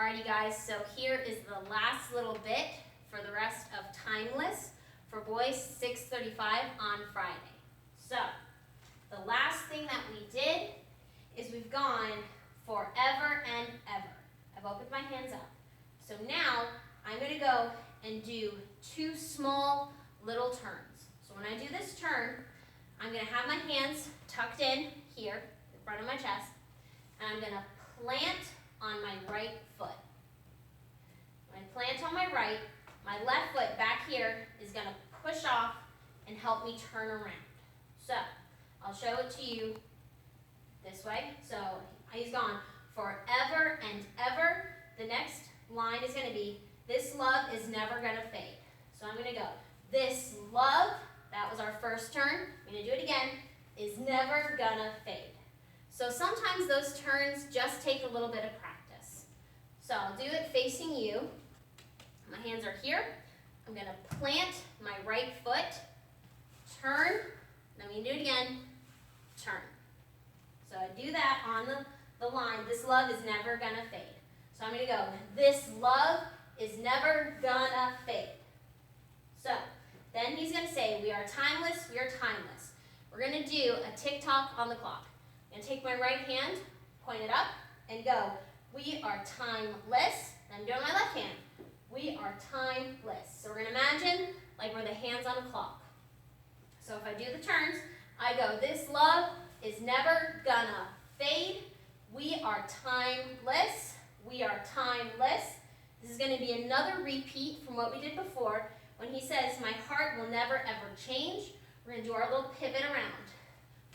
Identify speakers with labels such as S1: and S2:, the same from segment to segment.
S1: Alrighty guys, so here is the last little bit for the rest of Timeless for boys 6:35 on Friday. So, the last thing that we did is we've gone forever and ever. I've opened my hands up. So now, I'm going to go and do 2 small little turns. So when I do this turn, I'm going to have my hands tucked in here, in front of my chest, and I'm going to plant on my right foot. When I plant on my right, my left foot back here is going to push off and help me turn around. So, I'll show it to you this way. So, he's gone forever and ever. The next line is going to be, this love is never going to fade. So, I'm going to go, this love, that was our first turn. I'm going to do it again, is never going to fade. So, sometimes those turns just take a little bit of practice. So, I'll do it facing you. My hands are here. I'm going to plant my right foot, turn, then we do it again, turn. So I do that on the line, this love is never going to fade. So I'm going to go, this love is never going to fade. So then he's going to say, we are timeless, we are timeless. We're going to do a tick-tock on the clock. I'm going to take my right hand, point it up, and go, we are timeless. Then I'm doing my left hand. We are timeless. So we're going to imagine like we're the hands on a clock. So if I do the turns, I go, this love is never gonna fade. We are timeless. We are timeless. This is going to be another repeat from what we did before. When he says, my heart will never ever change, we're going to do our little pivot around.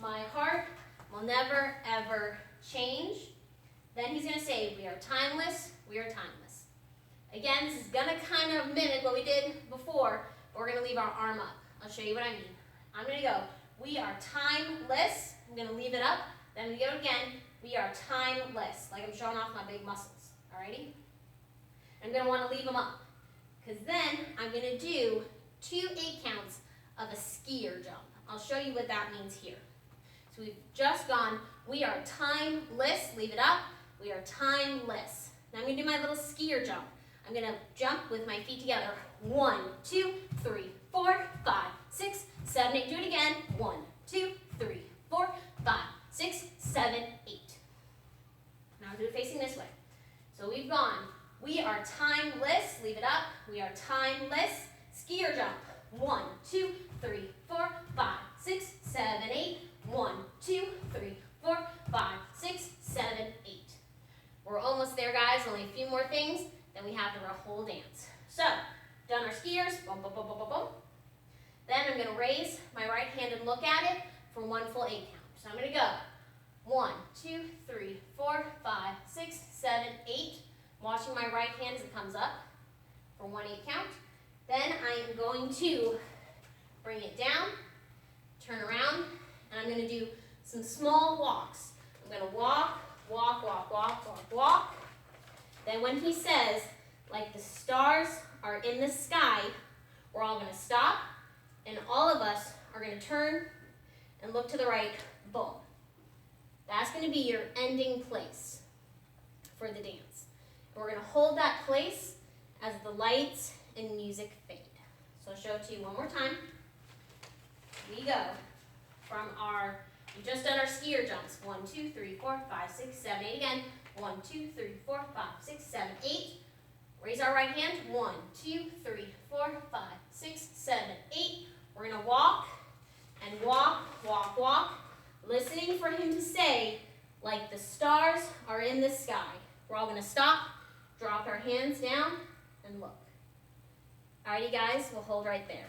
S1: My heart will never ever change. Then he's going to say, we are timeless. We are timeless. Again, this is going to kind of mimic what we did before, but we're going to leave our arm up. I'll show you what I mean. I'm going to go, we are timeless. I'm going to leave it up. Then we go again, we are timeless. Like I'm showing off my big muscles. Alrighty? I'm going to want to leave them up. Because then I'm going to do 2 8 counts of a skier jump. I'll show you what that means here. So we've just gone, we are timeless. Leave it up. We are timeless. Now I'm going to do my little skier jump. I'm going to jump with my feet together. 1, 2, 3, 4, 5, 6, 7, 8. Do it again. 1, 2, 3, 4, 5, 6, 7, 8. Now I'll do it facing this way. So we've gone. We are timeless. Leave it up. We are timeless. Skier jump. 1, 2, 3, 4, 5, 6, 7, 8. 1, 2, 3, 4, 5, 6, 7, 8. We're almost there, guys. Only a few more things. Then we have the whole dance. So, done our skiers. Boom, boom, boom, boom, boom, boom. Then I'm going to raise my right hand and look at it for 1 full 8 count. So I'm going to go 1, 2, 3, 4, 5, 6, 7, 8. Watching my right hand as it comes up for 1 8 count. Then I am going to bring it down, turn around, and I'm going to do some small walks. I'm going to walk, walk, walk, walk, walk, walk. Then when he says, like the stars are in the sky, we're all going to stop, and all of us are going to turn and look to the right. Boom. That's going to be your ending place for the dance. And we're going to hold that place as the lights and music fade. So I'll show it to you one more time. We go from we just did our skier jumps. 1, 2, 3, 4, 5, 6, 7, 8 again. 1, 2, 3, 4, 5, 6, 7, 8. Raise our right hand. 1, 2, 3, 4, 5, 6, 7, 8. We're going to walk and walk, walk, walk, listening for him to say, like the stars are in the sky. We're all going to stop, drop our hands down, and look. Alrighty, guys, we'll hold right there.